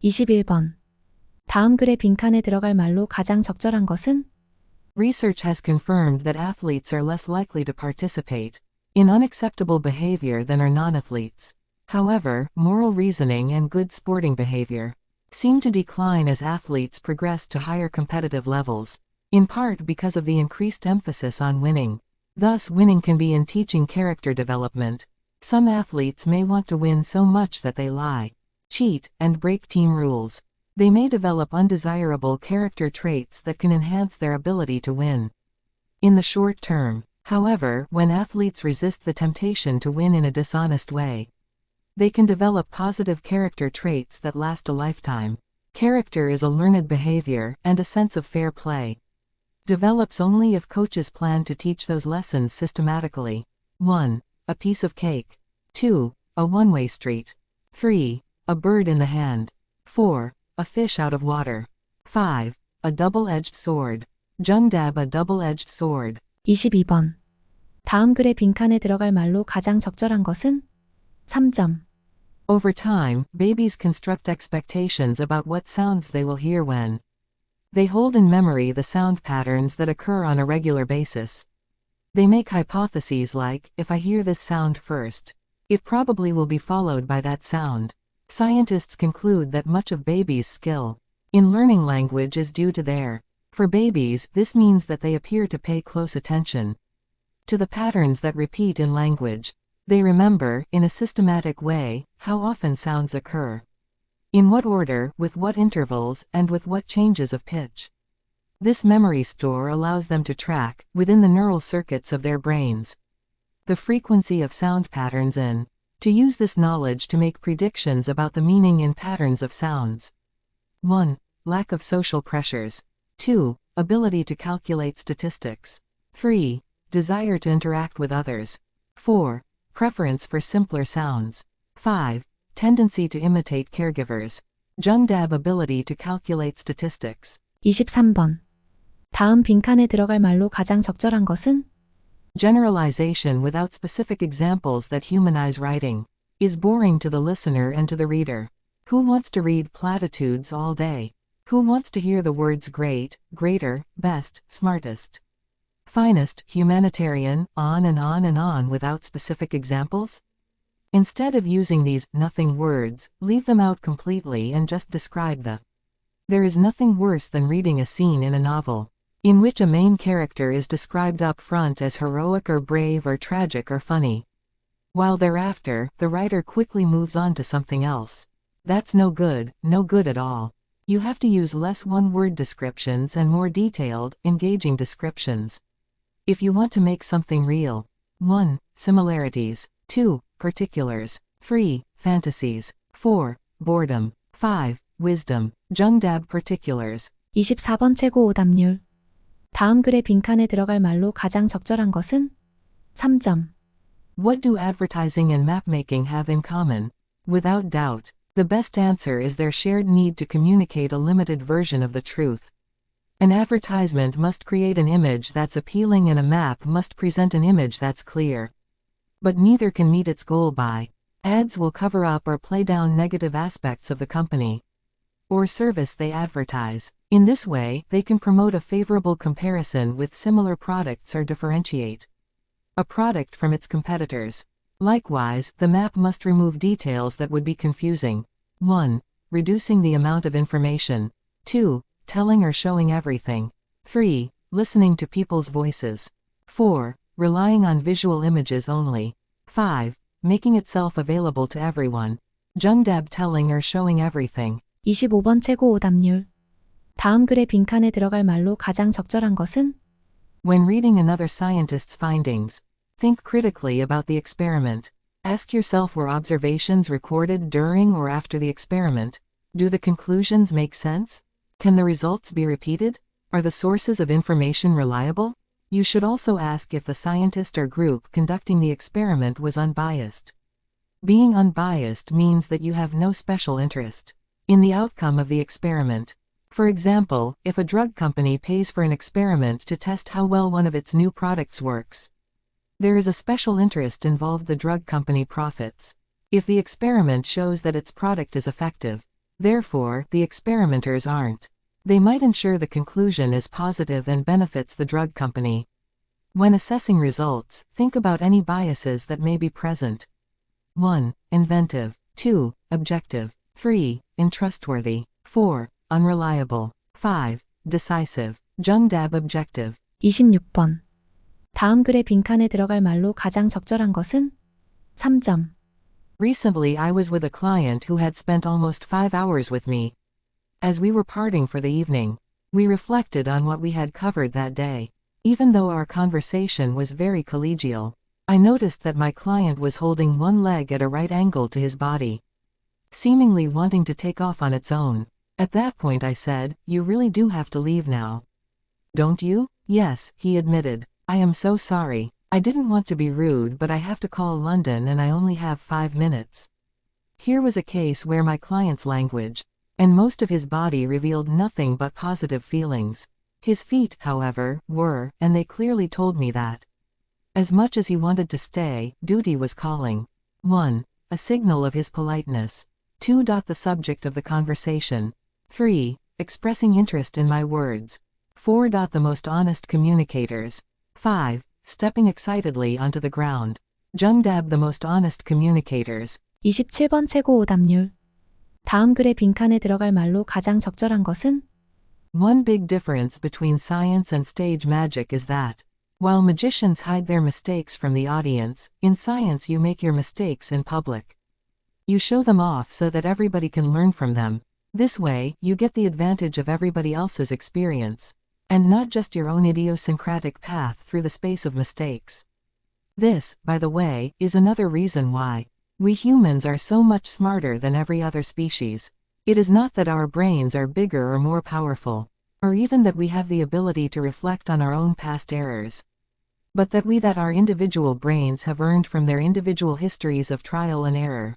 21번. 다음 글의 빈칸에 들어갈 말로 가장 적절한 것은? Research has confirmed that athletes are less likely to participate in unacceptable behavior than are non-athletes. However, moral reasoning and good sporting behavior seem to decline as athletes progress to higher competitive levels, in part because of the increased emphasis on winning. Thus, winning can be in teaching character development. Some athletes may want to win so much that they lie, cheat, and break team rules. They may develop undesirable character traits that can enhance their ability to win. In the short term, however, when athletes resist the temptation to win in a dishonest way, they can develop positive character traits that last a lifetime. Character is a learned behavior, and a sense of fair play develops only if coaches plan to teach those lessons systematically. 1. A piece of cake. 2. A one-way street. 3. A bird in the hand. 4. A fish out of water. 5. A double-edged sword. 정답 a double-edged sword. 22번. 다음 글의 빈칸에 들어갈 말로 가장 적절한 것은? 3점. Over time, babies construct expectations about what sounds they will hear when they hold in memory the sound patterns that occur on a regular basis. They make hypotheses like, if I hear this sound first, it probably will be followed by that sound. Scientists conclude that much of babies' skill in learning language is due to their. For babies, this means that they appear to pay close attention to the patterns that repeat in language. They remember, in a systematic way, how often sounds occur, in what order, with what intervals, and with what changes of pitch. This memory store allows them to track, within the neural circuits of their brains, the frequency of sound patterns and to use this knowledge to make predictions about the meaning in patterns of sounds. 1. Lack of social pressures. 2. Ability to calculate statistics. 3. Desire to interact with others. 4. Preference for simpler sounds. 5. Tendency to imitate caregivers. 정답 ability to calculate statistics. 23번. 다음 빈칸에 들어갈 말로 가장 적절한 것은? Generalization without specific examples that humanize writing is boring to the listener and to the reader. Who wants to read platitudes all day? Who wants to hear the words great, greater, best, smartest, finest, humanitarian, on and on and on without specific examples? Instead of using these nothing words, leave them out completely and just describe the. There is nothing worse than reading a scene in a novel in which a main character is described up front as heroic or brave or tragic or funny, while thereafter, the writer quickly moves on to something else. That's no good at all. You have to use less one-word descriptions and more detailed, engaging descriptions if you want to make something real. 1. Similarities. 2. Particulars. 3. Fantasies. 4. Boredom. 5. Wisdom. 정답 particulars. 24번 최고 오답률. 다음 글의 빈칸에 들어갈 말로 가장 적절한 것은? 3점. What do advertising and mapmaking have in common? Without doubt, the best answer is their shared need to communicate a limited version of the truth. An advertisement must create an image that's appealing and a map must present an image that's clear. But neither can meet its goal by. Ads will cover up or play down negative aspects of the company or service they advertise. In this way, they can promote a favorable comparison with similar products or differentiate a product from its competitors. Likewise, the map must remove details that would be confusing. 1. Reducing the amount of information. 2. Telling or showing everything. 3. Listening to people's voices. 4. Relying on visual images only. 5. Making itself available to everyone. 정답 telling or showing everything. 25번 최고 오답률. 다음 글의 빈칸에 들어갈 말로 가장 적절한 것은? When reading another scientist's findings, think critically about the experiment. Ask yourself, were observations recorded during or after the experiment? Do the conclusions make sense? Can the results be repeated? Are the sources of information reliable? You should also ask if the scientist or group conducting the experiment was unbiased. Being unbiased means that you have no special interest in the outcome of the experiment. For example, if a drug company pays for an experiment to test how well one of its new products works, there is a special interest involved: the drug company profits. If the experiment shows that its product is effective, Therefore, the experimenters aren't. They might ensure the conclusion is positive and benefits the drug company. When assessing results, think about any biases that may be present. 1. Inventive. 2. Objective. 3. Untrustworthy. 4. Unreliable. 5. Decisive. 정답 objective. 26번. 다음 글의 빈칸에 들어갈 말로 가장 적절한 것은? 3점. Recently I was with a client who had spent almost 5 hours with me. As we were parting for the evening, we reflected on what we had covered that day. Even though our conversation was very collegial, I noticed that my client was holding one leg at a right angle to his body, seemingly wanting to take off on its own. At that point I said, "You really do have to leave now, don't you?" "Yes," he admitted. "I am so sorry. I didn't want to be rude, but I have to call London and I only have 5 minutes." Here was a case where my client's language and most of his body revealed nothing but positive feelings. His feet, however, were, and they clearly told me that, as much as he wanted to stay, duty was calling. 1. A signal of his politeness. 2. The subject of the conversation. 3. Expressing interest in my words. 4. The most honest communicators. 5. Stepping excitedly onto the ground. 정답 the most honest communicators. 27번 최고 오답률. 다음 글의 빈칸에 들어갈 말로 가장 적절한 것은? One big difference between science and stage magic is that, while magicians hide their mistakes from the audience, in science you make your mistakes in public. You show them off so that everybody can learn from them. This way, you get the advantage of everybody else's experience, and not just your own idiosyncratic path through the space of mistakes. This, by the way, is another reason why we humans are so much smarter than every other species. It is not that our brains are bigger or more powerful, or even that we have the ability to reflect on our own past errors, but that our individual brains have earned from their individual histories of trial and error.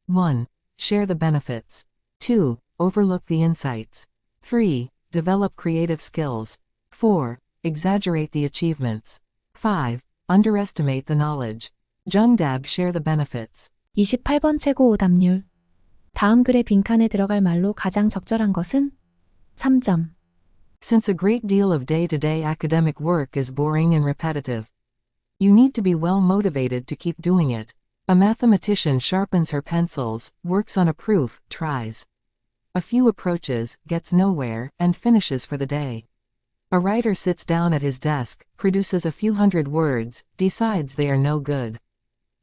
1. Share the benefits. 2. Overlook the insights. 3. Develop creative skills. 4. Exaggerate the achievements. 5. Underestimate the knowledge. 정답 share the benefits. 28번 최고 오답률. 다음 글의 빈칸에 들어갈 말로 가장 적절한 것은? 3점. Since a great deal of day-to-day academic work is boring and repetitive, you need to be well motivated to keep doing it. A mathematician sharpens her pencils, works on a proof, tries a few approaches, gets nowhere, and finishes for the day. A writer sits down at his desk, produces a few hundred words, decides they are no good,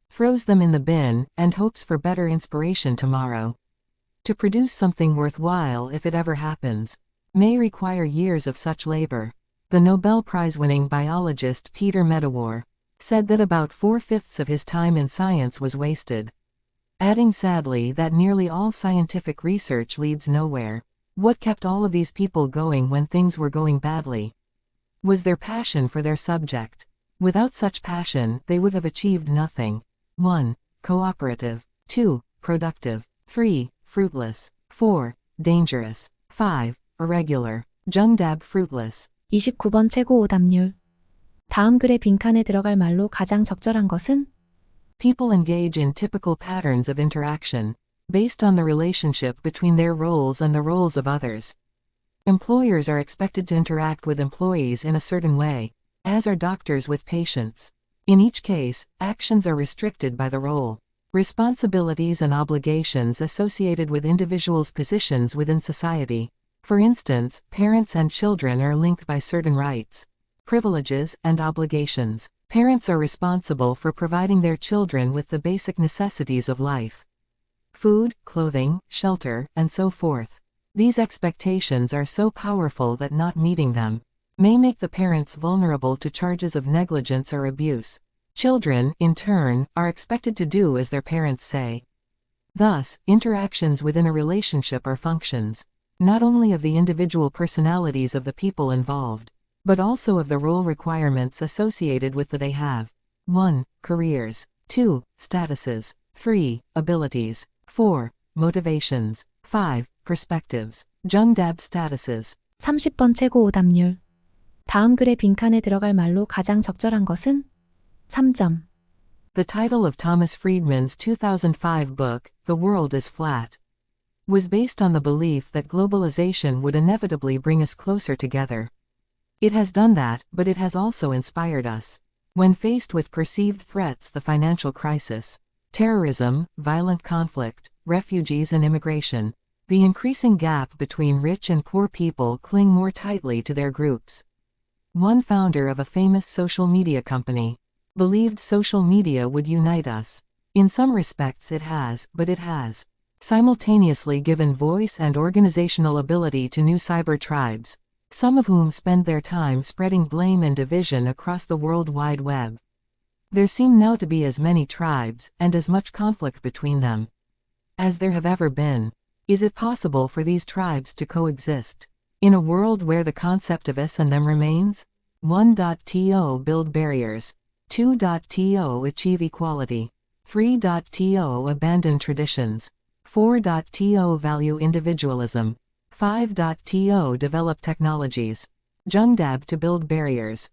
throws them in the bin, and hopes for better inspiration tomorrow. To produce something worthwhile, if it ever happens, may require years of such labor. The Nobel Prize-winning biologist Peter Medawar said that about 4/5 of his time in science was wasted, adding sadly that nearly all scientific research leads nowhere. What kept all of these people going when things were going badly was their passion for their subject. Without such passion, they would have achieved nothing. 1. Cooperative. 2. Productive. 3. Fruitless. 4. Dangerous. 5. Irregular. 정답 fruitless. 29번 최고 오답률. 다음 글의 빈칸에 들어갈 말로 가장 적절한 것은? People engage in typical patterns of interaction, based on the relationship between their roles and the roles of others. Employers are expected to interact with employees in a certain way, as are doctors with patients. In each case, actions are restricted by the role, responsibilities and obligations associated with individuals' positions within society. For instance, parents and children are linked by certain rights, privileges, and obligations. Parents are responsible for providing their children with the basic necessities of life: food, clothing, shelter, and so forth. These expectations are so powerful that not meeting them may make the parents vulnerable to charges of negligence or abuse. Children, in turn, are expected to do as their parents say. Thus, interactions within a relationship are functions, not only of the individual personalities of the people involved, but also of the role requirements associated with they have. 1. Careers. 2. Statuses. 3. Abilities. 4. Motivations. 5. Perspectives. 정답 statuses. 30번 최고 오답률. 다음 글의 빈칸에 들어갈 말로 가장 적절한 것은? 3점. The title of Thomas Friedman's 2005 book, The World is Flat, was based on the belief that globalization would inevitably bring us closer together. It has done that, but it has also inspired us. When faced with perceived threats, the financial crisis, terrorism, violent conflict, refugees and immigration, the increasing gap between rich and poor people cling more tightly to their groups. One founder of a famous social media company believed social media would unite us. In some respects it has, but it has simultaneously given voice and organizational ability to new cyber tribes, some of whom spend their time spreading blame and division across the World Wide Web. There seem now to be as many tribes, and as much conflict between them, as there have ever been. Is it possible for these tribes to coexist in a world where the concept of us and them remains? 1.to build barriers. 2.to achieve equality. 3.to abandon traditions. 4.to value individualism. 5.to develop technologies. Jungdab to build barriers.